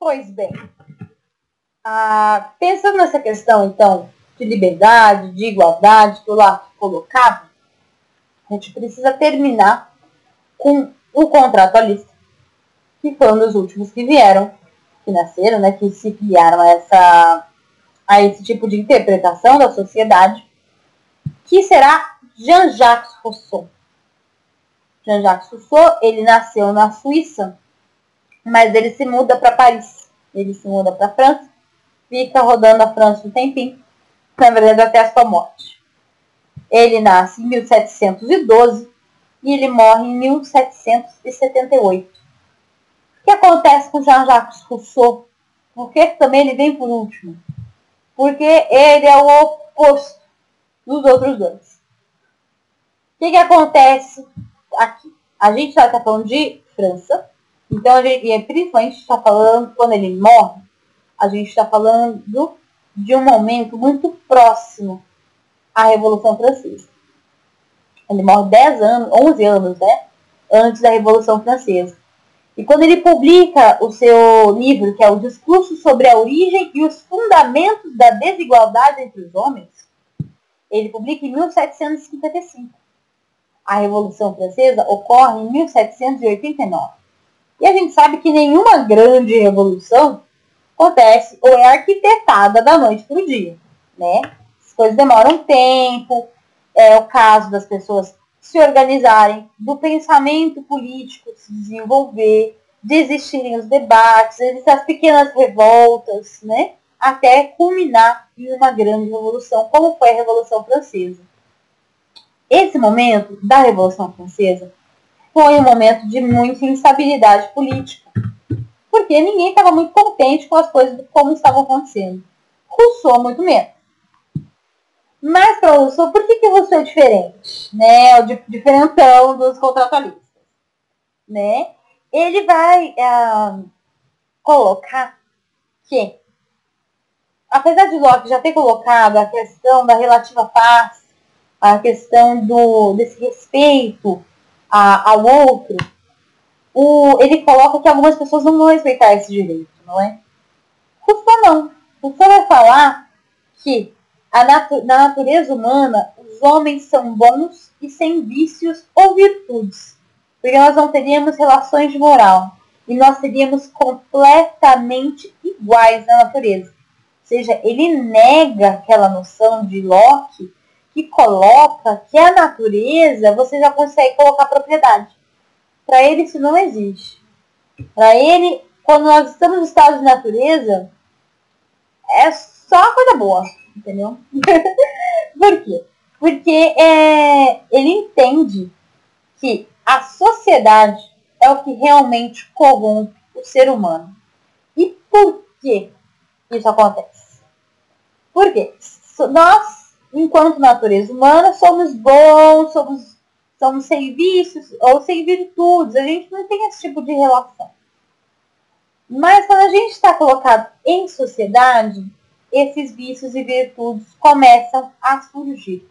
Pois bem, pensando nessa questão, então, de liberdade, de igualdade, que o Locke colocava, a gente precisa terminar com o contratualista, que foi um dos últimos que vieram, que nasceram, né, que se filiaram a esse tipo de interpretação da sociedade, que será Jean-Jacques Rousseau. Jean-Jacques Rousseau, ele nasceu na Suíça, mas ele se muda para Paris. Ele se muda para a França, fica rodando a França um tempinho, na verdade até a sua morte. Ele nasce em 1712 e ele morre em 1778. O que acontece com Jean-Jacques Rousseau? Por que também ele vem por último? Porque ele é o oposto dos outros dois. O que acontece aqui? A gente está falando de França, então principalmente a gente está falando, quando ele morre, a gente está falando de um momento muito próximo à Revolução Francesa. Ele morre 11 anos, né, antes da Revolução Francesa. E quando ele publica o seu livro, que é o Discurso sobre a Origem e os Fundamentos da Desigualdade entre os Homens, ele publica em 1755. A Revolução Francesa ocorre em 1789. E a gente sabe que nenhuma grande revolução acontece ou é arquitetada da noite para o dia, né? As coisas demoram tempo, é o caso das pessoas se organizarem, do pensamento político se desenvolver, de existirem os debates, as pequenas revoltas, né? Até culminar em uma grande revolução, como foi a Revolução Francesa. Esse momento da Revolução Francesa foi um momento de muita instabilidade política, porque ninguém estava muito contente com as coisas como estavam acontecendo. Rousseau muito menos. Mas para Rousseau, por que Rousseau é diferente? Né? O diferentão dos contratualistas. Né? Ele vai colocar que, apesar de Locke já ter colocado a questão da relativa paz, a questão desse respeito ao outro, ele coloca que algumas pessoas não vão respeitar esse direito, não é? Rousseau não. Rousseau vai falar que na natureza humana, os homens são bons e sem vícios ou virtudes, porque nós não teríamos relações de moral e nós seríamos completamente iguais na natureza. Ou seja, ele nega aquela noção de Locke que coloca que a natureza você já consegue colocar propriedade. Para ele isso não existe. Para ele, quando nós estamos no estado de natureza, é só coisa boa, entendeu? Por quê? Porque ele entende que a sociedade é o que realmente corrompe o ser humano. E por que isso acontece? Porque nós, enquanto natureza humana, somos bons, somos sem vícios ou sem virtudes. A gente não tem esse tipo de relação. Mas quando a gente está colocado em sociedade, esses vícios e virtudes começam a surgir.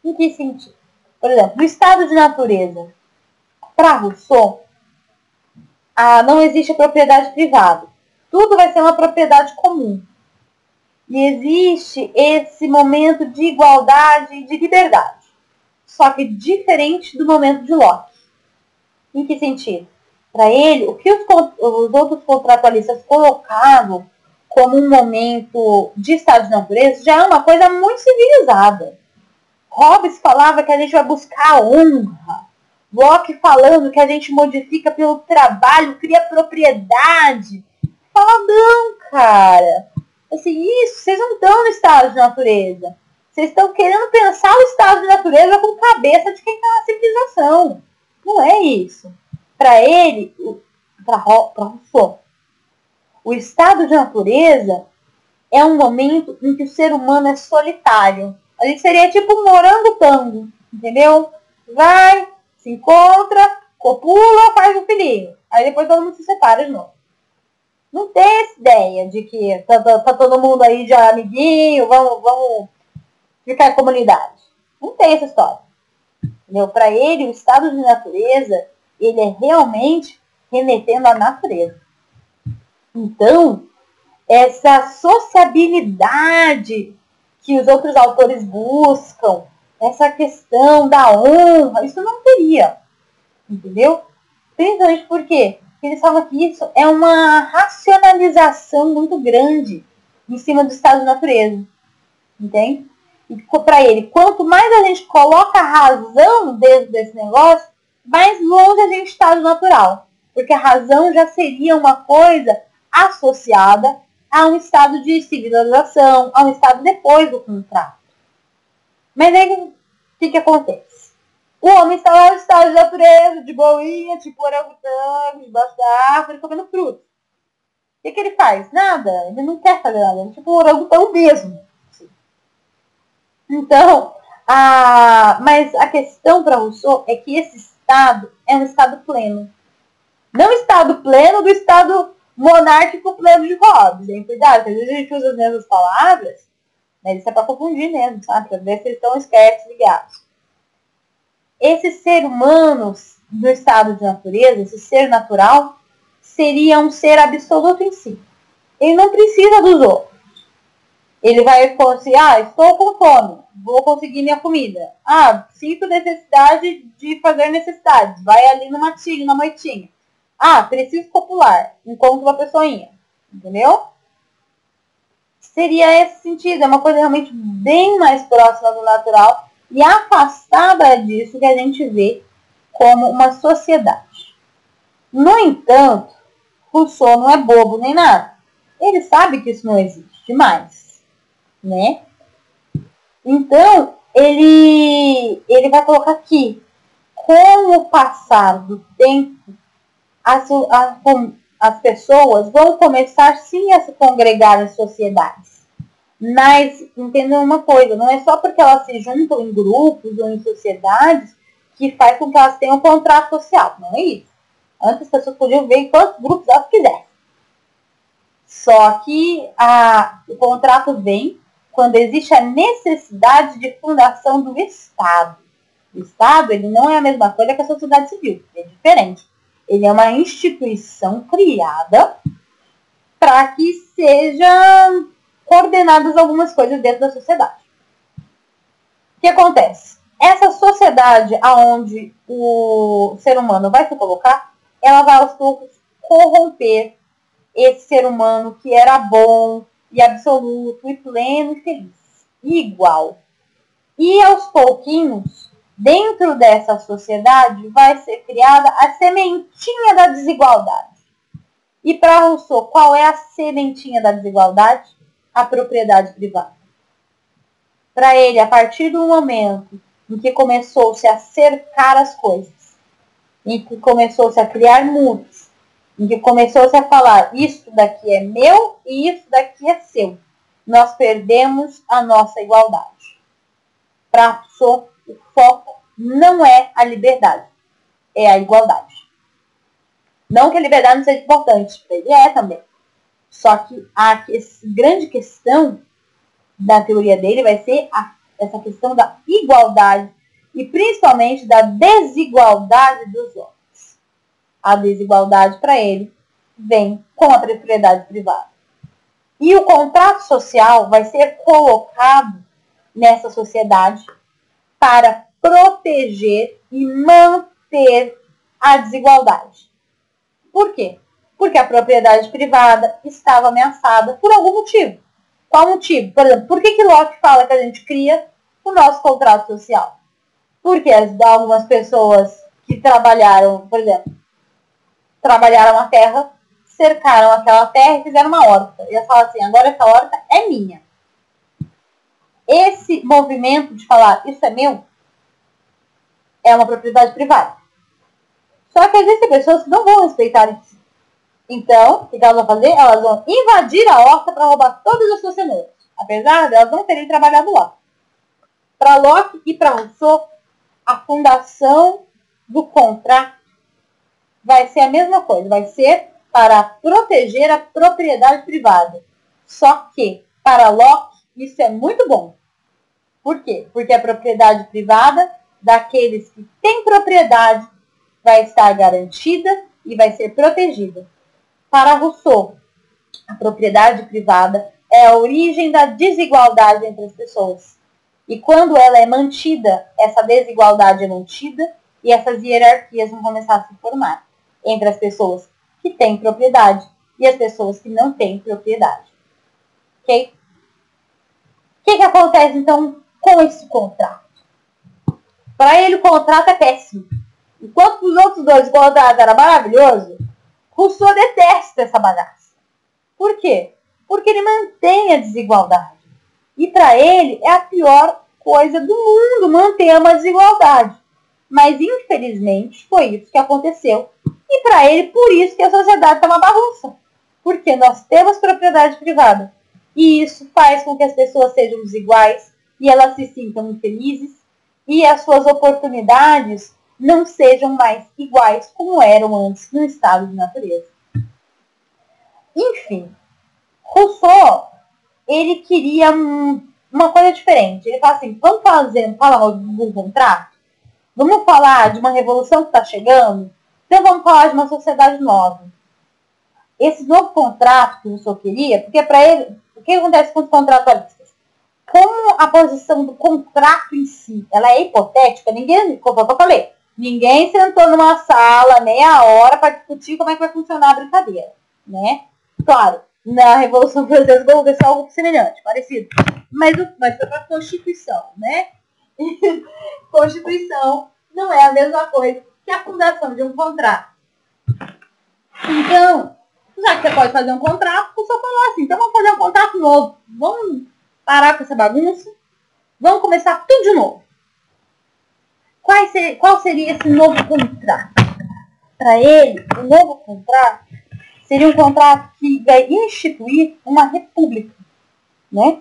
Em que sentido? Por exemplo, no estado de natureza, para Rousseau, não existe a propriedade privada. Tudo vai ser uma propriedade comum. E existe esse momento de igualdade e de liberdade. Só que diferente do momento de Locke. Em que sentido? Para ele, o que os outros contratualistas colocavam como um momento de estado de natureza já é uma coisa muito civilizada. Hobbes falava que a gente vai buscar a honra. Locke falando que a gente modifica pelo trabalho, cria propriedade. Fala, não, cara. Assim, isso, vocês não estão no estado de natureza. Vocês estão querendo pensar o estado de natureza com cabeça de quem está na civilização. Não é isso. Para ele, para Rousseau, o estado de natureza é um momento em que o ser humano é solitário. A gente seria tipo um morango-tango, entendeu? Vai, se encontra, copula, faz um filhinho. Aí depois todo mundo se separa de novo. Não tem essa ideia de que tá todo mundo aí já amiguinho, vamos ficar em comunidade. Não tem essa história. Para ele, o estado de natureza, ele é realmente remetendo à natureza. Então, essa sociabilidade que os outros autores buscam, essa questão da honra, isso não teria, entendeu? Principalmente porque eles falam que isso é uma racionalização muito grande em cima do estado de natureza, entende? E para ele, quanto mais a gente coloca a razão dentro desse negócio, mais longe a gente está do natural. Porque a razão já seria uma coisa associada a um estado de civilização, a um estado depois do contrato. Mas aí, o que acontece? O homem está lá no estado de natureza, de boinha, tipo orangotango, debaixo da árvore, comendo fruta. O que ele faz? Nada. Ele não quer fazer nada. Ele é tipo um orangotango mesmo. Então, mas a questão para Rousseau é que esse estado é um estado pleno. Não o estado pleno do estado monárquico pleno de Hobbes. Hein? Cuidado, às vezes a gente usa as mesmas palavras, mas isso é para confundir mesmo, sabe? Para ver se eles estão espertos, ligados. Esse ser humano do estado de natureza, esse ser natural, seria um ser absoluto em si. Ele não precisa dos outros. Ele vai assim, estou com fome, vou conseguir minha comida. Sinto necessidade de fazer necessidades. Vai ali no matinho, na moitinha. Preciso copular. Encontro uma pessoinha. Entendeu? Seria esse sentido. É uma coisa realmente bem mais próxima do natural e afastada disso que a gente vê como uma sociedade. No entanto, Rousseau não é bobo nem nada. Ele sabe que isso não existe mais. Né? Então, ele vai colocar aqui, com o passar do tempo, as pessoas vão começar sim a se congregar em sociedades. Mas, entendam uma coisa, não é só porque elas se juntam em grupos ou em sociedades que faz com que elas tenham um contrato social. Não é isso. Antes as pessoas podiam ver em quantos grupos elas quisessem. Só que o contrato vem quando existe a necessidade de fundação do Estado. O Estado, ele não é a mesma coisa que a sociedade civil, é diferente. Ele é uma instituição criada para que sejam coordenadas algumas coisas dentro da sociedade. O que acontece? Essa sociedade aonde o ser humano vai se colocar, ela vai aos poucos corromper esse ser humano que era bom, e absoluto, e pleno, e feliz. E igual. E aos pouquinhos, dentro dessa sociedade, vai ser criada a sementinha da desigualdade. E para Rousseau, qual é a sementinha da desigualdade? A propriedade privada. Para ele, a partir do momento em que começou-se a cercar as coisas, em que começou-se a criar muros, em que começou-se a falar, isso daqui é meu e isso daqui é seu, nós perdemos a nossa igualdade. Para Rousseau, o foco não é a liberdade, é a igualdade. Não que a liberdade não seja importante, ele é também. Só que a grande questão da teoria dele vai ser essa questão da igualdade e principalmente da desigualdade dos homens. A desigualdade para ele vem com a propriedade privada. E o contrato social vai ser colocado nessa sociedade para proteger e manter a desigualdade. Por quê? Porque a propriedade privada estava ameaçada por algum motivo. Qual motivo? Por exemplo, por que Locke fala que a gente cria o nosso contrato social? Porque algumas pessoas que trabalharam, por exemplo, trabalharam a terra, cercaram aquela terra e fizeram uma horta. E elas falam assim, agora essa horta é minha. Esse movimento de falar, isso é meu, é uma propriedade privada. Só que existem pessoas que não vão respeitar isso. Então, o que elas vão fazer? Elas vão invadir a horta para roubar todas as suas cenouras. Apesar de elas não terem trabalhado lá. Para Locke e para Rousseau, a fundação do contrato vai ser a mesma coisa. Vai ser para proteger a propriedade privada. Só que, para Locke, isso é muito bom. Por quê? Porque a propriedade privada daqueles que têm propriedade vai estar garantida e vai ser protegida. Para Rousseau, A propriedade privada é a origem da desigualdade entre as pessoas. E quando ela é mantida, essa desigualdade é mantida e essas hierarquias vão começar a se formar entre as pessoas que têm propriedade e as pessoas que não têm propriedade. Ok? O que acontece, então, com esse contrato? Para ele, o contrato é péssimo. Enquanto para os outros dois o contrato era maravilhoso, Rousseau detesta essa bagaça. Por quê? Porque ele mantém a desigualdade. E para ele é a pior coisa do mundo manter uma desigualdade. Mas, infelizmente, foi isso que aconteceu. E para ele, por isso que a sociedade está uma bagunça. Porque nós temos propriedade privada. E isso faz com que as pessoas sejam desiguais e elas se sintam infelizes e as suas oportunidades não sejam mais iguais como eram antes no estado de natureza. Enfim, Rousseau, ele queria uma coisa diferente. Ele fala assim, vamos falar de um contrato? Vamos falar de uma revolução que está chegando? Então vamos falar de uma sociedade nova. Esse novo contrato que o Rousseau queria, porque para ele, o que acontece com os contratualistas? Como a posição do contrato em si, ela é hipotética, como eu falei, ninguém sentou numa sala meia hora para discutir como é que vai funcionar a brincadeira, né? Claro, na Revolução Francesa aconteceu algo semelhante, parecido. Mas foi para a Constituição, né? Constituição não é a mesma coisa que a fundação de um contrato. Então, já que você pode fazer um contrato, o senhor falou assim, então vamos fazer um contrato novo. Vamos parar com essa bagunça. Vamos começar tudo de novo. Qual seria esse novo contrato? Para ele, o novo contrato seria um contrato que vai instituir uma república, né?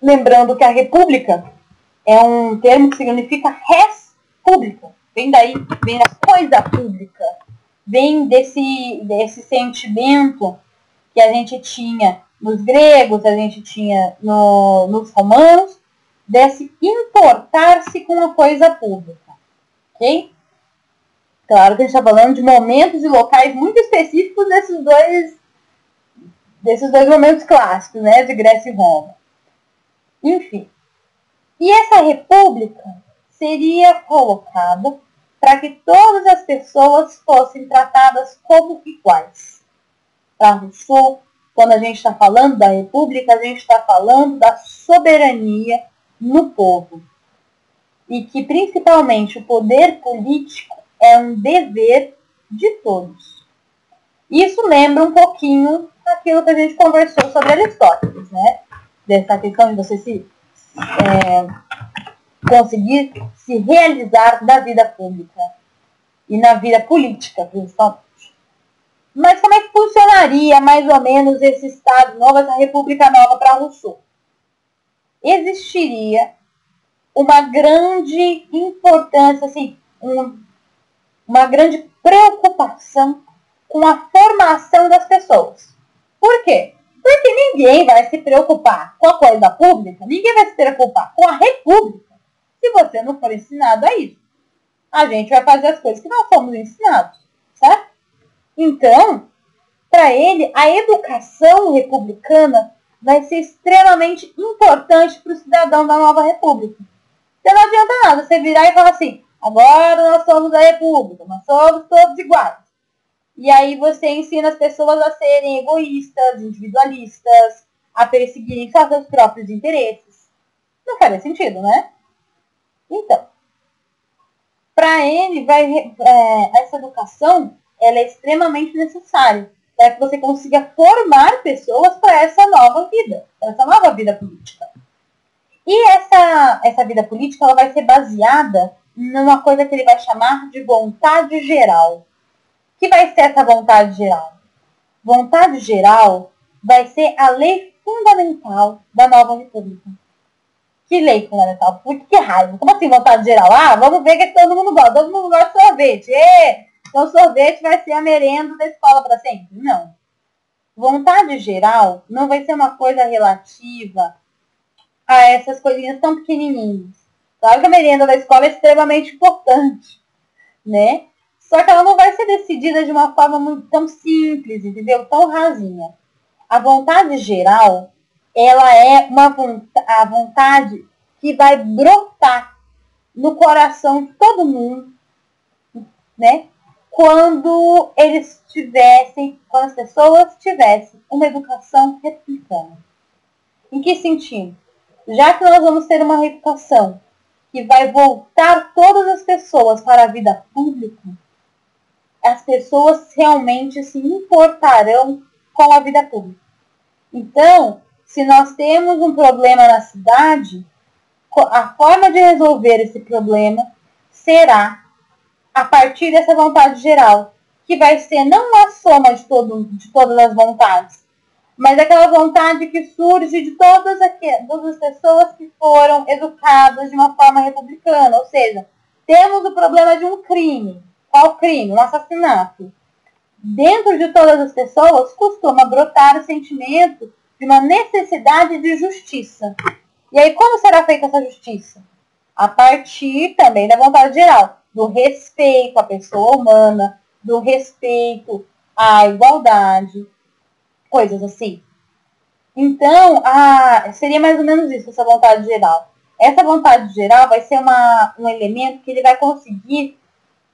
Lembrando que a república é um termo que significa res pública. Vem daí, vem da coisa pública. Vem desse sentimento que a gente tinha nos gregos, a gente tinha nos romanos, desse importar-se com a coisa pública. Ok? Claro que a gente está falando de momentos e locais muito específicos desses dois momentos clássicos, né? De Grécia e Roma. Enfim. E essa república seria colocada para que todas as pessoas fossem tratadas como iguais. Para Rousseau, quando a gente está falando da república, a gente está falando da soberania no povo. E que, principalmente, o poder político é um dever de todos. Isso lembra um pouquinho aquilo que a gente conversou sobre Aristóteles, né? Dessa questão de você conseguir se realizar na vida pública e na vida política, principalmente. Mas como é que funcionaria mais ou menos esse Estado novo, essa República nova para Rousseau? Existiria uma grande importância, assim, uma grande preocupação com a formação das pessoas. Por quê? Porque ninguém vai se preocupar com a coisa pública, ninguém vai se preocupar com a república se você não for ensinado a isso. A gente vai fazer as coisas que nós fomos ensinados, certo? Então, para ele, a educação republicana vai ser extremamente importante para o cidadão da nova república. Então não adianta nada você virar e falar assim, agora nós somos a república, nós somos todos iguais. E aí você ensina as pessoas a serem egoístas, individualistas, a perseguirem só seus próprios interesses. Não faria sentido, né? Então, para ele, essa educação ela é extremamente necessária para que você consiga formar pessoas para essa nova vida política. E essa vida política ela vai ser baseada numa coisa que ele vai chamar de vontade geral. O que vai ser essa vontade geral? Vontade geral vai ser a lei fundamental da nova república. Que lei fundamental? Que raiva. Como assim vontade geral? Ah, vamos ver que todo mundo gosta. Todo mundo gosta de sorvete. Então sorvete vai ser a merenda da escola para sempre. Não. Vontade geral não vai ser uma coisa relativa a essas coisinhas tão pequenininhas. Claro que a merenda da escola é extremamente importante, né? Só que ela não vai ser decidida de uma forma muito tão simples, entendeu? Tão rasinha. A vontade geral, ela é a vontade que vai brotar no coração de todo mundo, né? Quando as pessoas tivessem uma educação republicana. Em que sentido? Já que nós vamos ter uma educação que vai voltar todas as pessoas para a vida pública, as pessoas realmente se importarão com a vida pública. Então, se nós temos um problema na cidade, a forma de resolver esse problema será a partir dessa vontade geral, que vai ser não a soma de todas as vontades, mas aquela vontade que surge de todas as pessoas que foram educadas de uma forma republicana. Ou seja, temos o problema de um crime. Qual crime? Um assassinato. Dentro de todas as pessoas costuma brotar o sentimento de uma necessidade de justiça. E aí, como será feita essa justiça? A partir também da vontade geral, do respeito à pessoa humana, do respeito à igualdade, coisas assim. Então, seria mais ou menos isso, essa vontade geral. Essa vontade geral vai ser um elemento que ele vai conseguir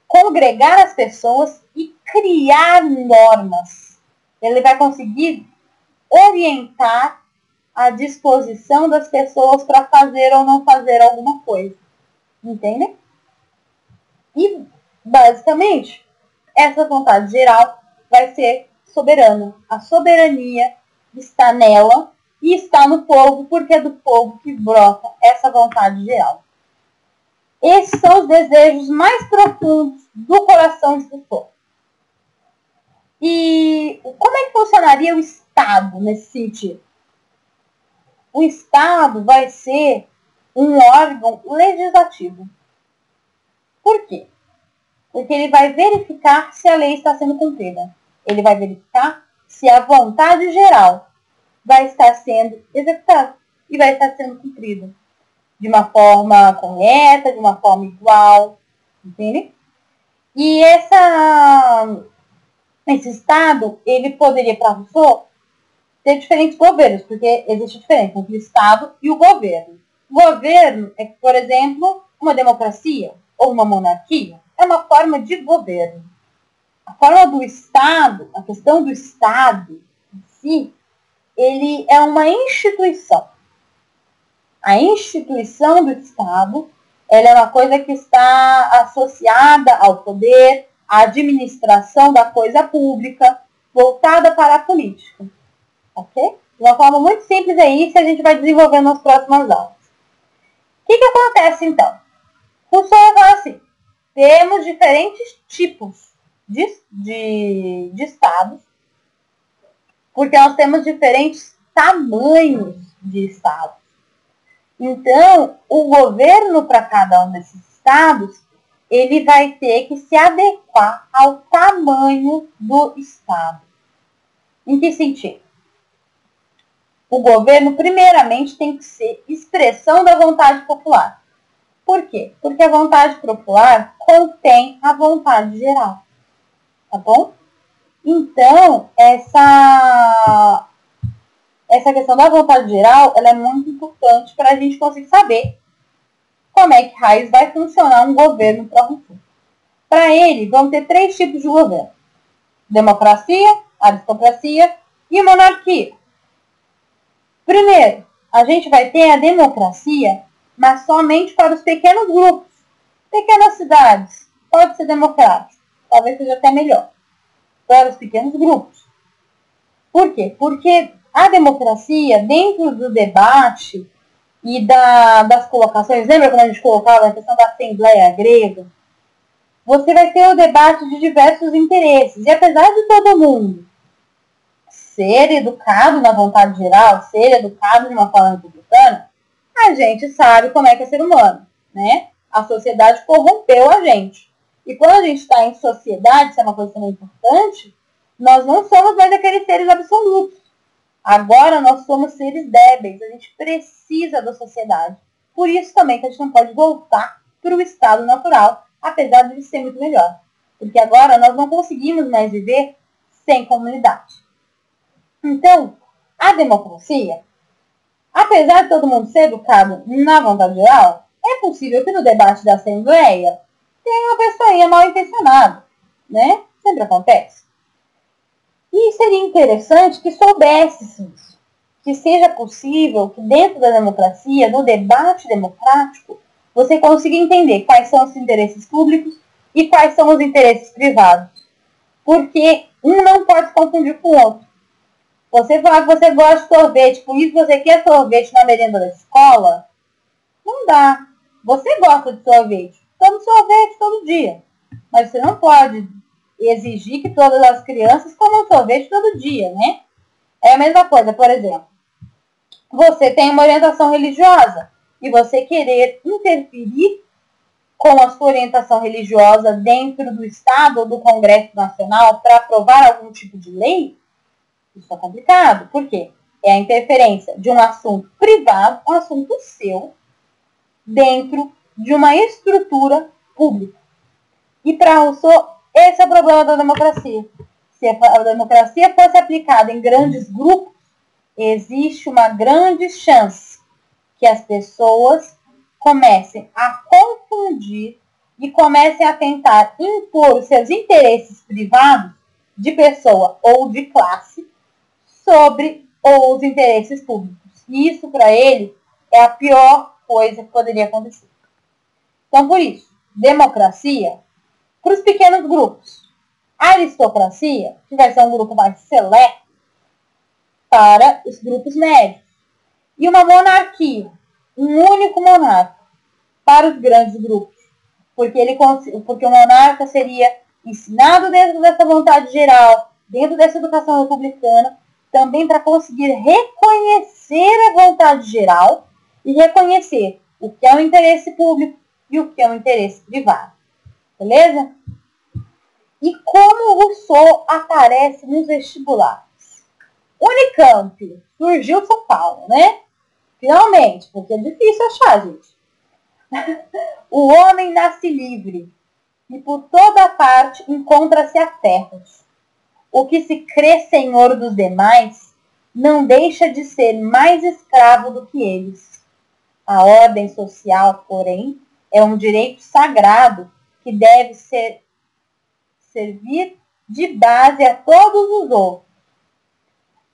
congregar as pessoas e criar normas. Ele vai conseguir orientar a disposição das pessoas para fazer ou não fazer alguma coisa. Entendem? E, basicamente, essa vontade geral vai ser soberana. A soberania está nela e está no povo, porque é do povo que brota essa vontade geral. Esses são os desejos mais profundos do coração de pessoa. E como é que funcionaria o Estado nesse sentido? O Estado vai ser um órgão legislativo. Por quê? Porque ele vai verificar se a lei está sendo cumprida. Ele vai verificar se a vontade geral vai estar sendo executada e vai estar sendo cumprida de uma forma correta, de uma forma igual, entende? E esse Estado, ele poderia, para Rousseau, ter diferentes governos, porque existe diferença entre o Estado e o governo. O governo é, por exemplo, uma democracia ou uma monarquia. É uma forma de governo. A forma do Estado, a questão do Estado em si, ele é uma instituição. A instituição do Estado, ela é uma coisa que está associada ao poder, à administração da coisa pública, voltada para a política. Ok? De uma forma muito simples é isso, e a gente vai desenvolvendo nas próximas aulas. O que acontece, então? Rousseau fala assim, temos diferentes tipos de estados, porque nós temos diferentes tamanhos de estados. Então, o governo para cada um desses estados, ele vai ter que se adequar ao tamanho do estado. Em que sentido? O governo, primeiramente, tem que ser expressão da vontade popular. Por quê? Porque a vontade popular contém a vontade geral. Tá bom? Então, essa questão da vontade geral, ela é muito importante para a gente conseguir saber como é que raios vai funcionar um governo para Rousseau. Para ele, vão ter 3 tipos de governo. Democracia, aristocracia e monarquia. Primeiro, a gente vai ter a democracia, mas somente para os pequenos grupos. Pequenas cidades, pode ser democrático, talvez seja até melhor. Para os pequenos grupos. Por quê? Porque a democracia, dentro do debate e das colocações, lembra quando a gente colocava a questão da Assembleia Grega? Você vai ter o debate de diversos interesses. E apesar de todo mundo ser educado na vontade geral, ser educado de uma forma republicana, a gente sabe como é que é ser humano, né? A sociedade corrompeu a gente. E quando a gente está em sociedade, isso é uma coisa também importante, nós não somos mais aqueles seres absolutos. Agora nós somos seres débeis, a gente precisa da sociedade. Por isso também que a gente não pode voltar para o estado natural, apesar de ele ser muito melhor. Porque agora nós não conseguimos mais viver sem comunidade. Então, A democracia, apesar de todo mundo ser educado na vontade geral, é possível que no debate da Assembleia tenha uma pessoa mal intencionada, né? Sempre acontece. E seria interessante que soubesse isso, que seja possível que dentro da democracia, no debate democrático, você consiga entender quais são os interesses públicos e quais são os interesses privados. Porque um não pode se confundir com o outro. Você falar que você gosta de sorvete, por isso você quer sorvete na merenda da escola, não dá. Você gosta de sorvete, toma sorvete todo dia. Mas você não pode exigir que todas as crianças comam sorvete todo dia, né? É a mesma coisa, por exemplo. Você tem uma orientação religiosa e você querer interferir com a sua orientação religiosa dentro do Estado ou do Congresso Nacional para aprovar algum tipo de lei, isso é complicado. Por quê? É a interferência de um assunto privado, um assunto seu, dentro de uma estrutura pública. E para Rousseau, esse é o problema da democracia. Se a democracia fosse aplicada em grandes grupos, existe uma grande chance que as pessoas comecem a confundir e comecem a tentar impor os seus interesses privados de pessoa ou de classe sobre os interesses públicos. E isso, para ele, é a pior coisa que poderia acontecer. Então, por isso, democracia para os pequenos grupos. Aristocracia, que vai ser um grupo mais seleto, para os grupos médios. E uma monarquia, um único monarca, para os grandes grupos. Porque o monarca seria ensinado dentro dessa vontade geral, dentro dessa educação republicana, também para conseguir reconhecer a vontade geral e reconhecer o que é o interesse público e o que é o interesse privado. Beleza? E como Rousseau aparece nos vestibulares? Unicamp, surgiu São Paulo, né? Finalmente, porque é difícil achar, gente. O homem nasce livre e por toda parte encontra-se a terras. O que se crê senhor dos demais não deixa de ser mais escravo do que eles. A ordem social, porém, é um direito sagrado que deve servir de base a todos os outros.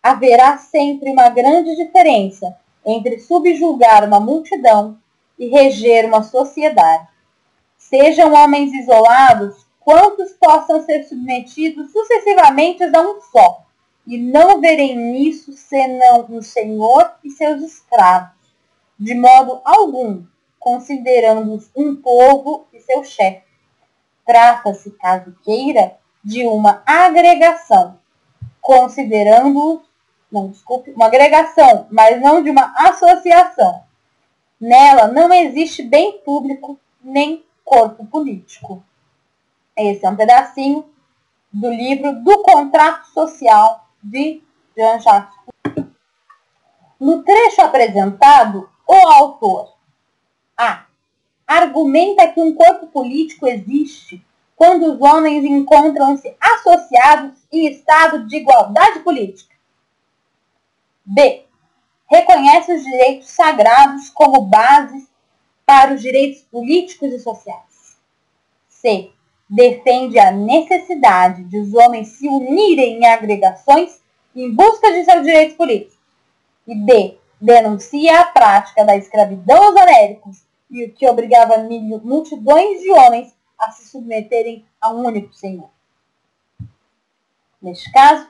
Haverá sempre uma grande diferença entre subjugar uma multidão e reger uma sociedade. Sejam homens isolados, quantos possam ser submetidos sucessivamente a um só, e não verem nisso senão um senhor e seus escravos, de modo algum, considerando-os um povo e seu chefe. Trata-se, caso queira, de uma agregação, considerando-os, uma agregação, mas não de uma associação. Nela não existe bem público nem corpo político. Esse é um pedacinho do livro Do Contrato Social, de Jean-Jacques Rousseau. No trecho apresentado, o autor argumenta que um corpo político existe quando os homens encontram-se associados em estado de igualdade política. B. Reconhece os direitos sagrados como bases para os direitos políticos e sociais. C. Defende a necessidade de os homens se unirem em agregações em busca de seus direitos políticos. E D. Denuncia a prática da escravidão aos Américas e o que obrigava multidões de homens a se submeterem a um único senhor. Neste caso,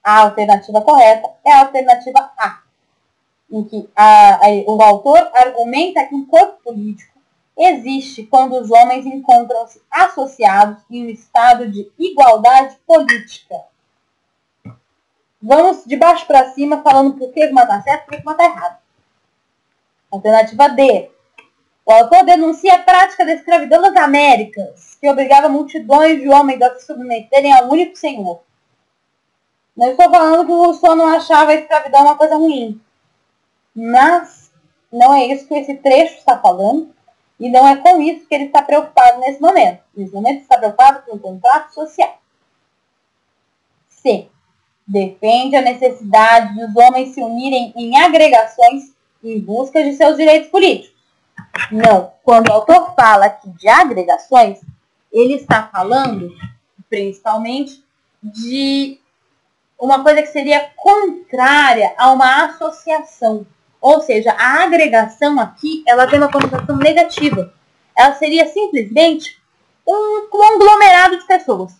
a alternativa correta é a alternativa A, em que o autor argumenta que um corpo político existe quando os homens encontram-se associados em um estado de igualdade política. Vamos de baixo para cima falando por que uma está certo e por que uma está errado. Alternativa D. O autor denuncia a prática da escravidão nas Américas, que obrigava multidões de homens a se submeterem a um único senhor. Não estou falando que o Rousseau não achava a escravidão uma coisa ruim. Mas não é isso que esse trecho está falando. E não é com isso que ele está preocupado nesse momento. Nesse momento ele está preocupado com o contrato social. C. defende a necessidade dos homens se unirem em agregações em busca de seus direitos políticos. Não. Quando o autor fala aqui de agregações, ele está falando principalmente de uma coisa que seria contrária a uma associação. Ou seja, a agregação aqui, ela tem uma conotação negativa. Ela seria simplesmente um conglomerado de pessoas.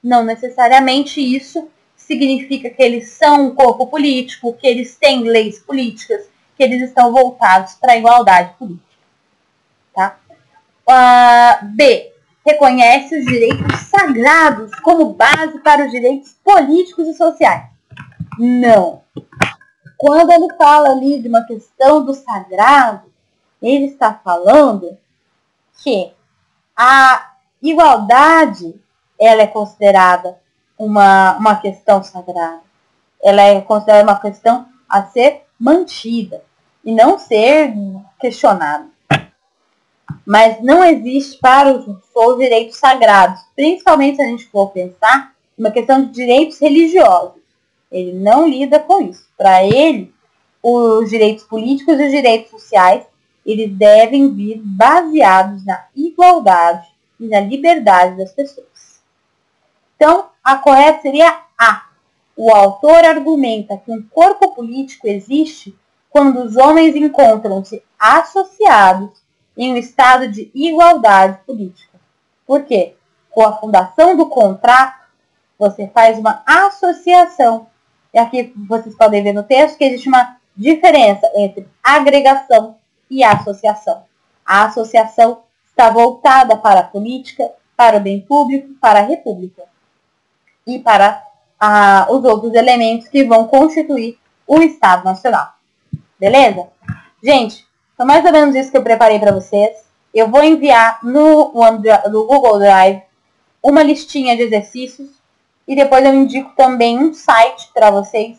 Não necessariamente isso significa que eles são um corpo político, que eles têm leis políticas, que eles estão voltados para a igualdade política. Tá? B. Reconhece os direitos sagrados como base para os direitos políticos e sociais. Não. Quando ele fala ali de uma questão do sagrado, ele está falando que a igualdade, ela é considerada uma questão sagrada. Ela é considerada uma questão a ser mantida e não ser questionada. Mas não existe para os direitos sagrados, principalmente se a gente for pensar uma questão de direitos religiosos. Ele não lida com isso. Para ele, os direitos políticos e os direitos sociais, eles devem vir baseados na igualdade e na liberdade das pessoas. Então, a correta seria A. O autor argumenta que um corpo político existe quando os homens encontram-se associados em um estado de igualdade política. Por quê? Com a fundação do contrato, você faz uma associação. E aqui vocês podem ver no texto que existe uma diferença entre agregação e associação. A associação está voltada para a política, para o bem público, para a república e para os outros elementos que vão constituir o Estado Nacional. Beleza? Gente, então mais ou menos isso que eu preparei para vocês. Eu vou enviar no Google Drive uma listinha de exercícios e depois eu indico também um site para vocês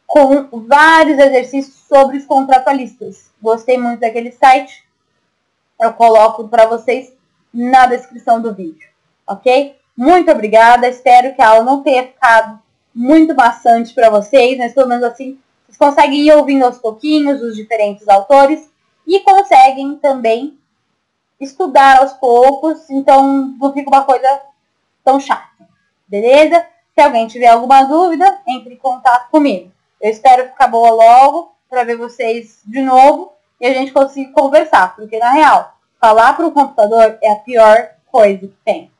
com vários exercícios sobre os contratualistas. Gostei muito daquele site. Eu coloco para vocês na descrição do vídeo, ok? Muito obrigada. Espero que a aula não tenha ficado muito maçante para vocês, mas pelo menos assim vocês conseguem ir ouvindo aos pouquinhos os diferentes autores e conseguem também estudar aos poucos, então não fica uma coisa tão chata. Beleza? Se alguém tiver alguma dúvida, entre em contato comigo. Eu espero ficar boa logo para ver vocês de novo e a gente consiga conversar. Porque, na real, falar para o computador é a pior coisa que tem.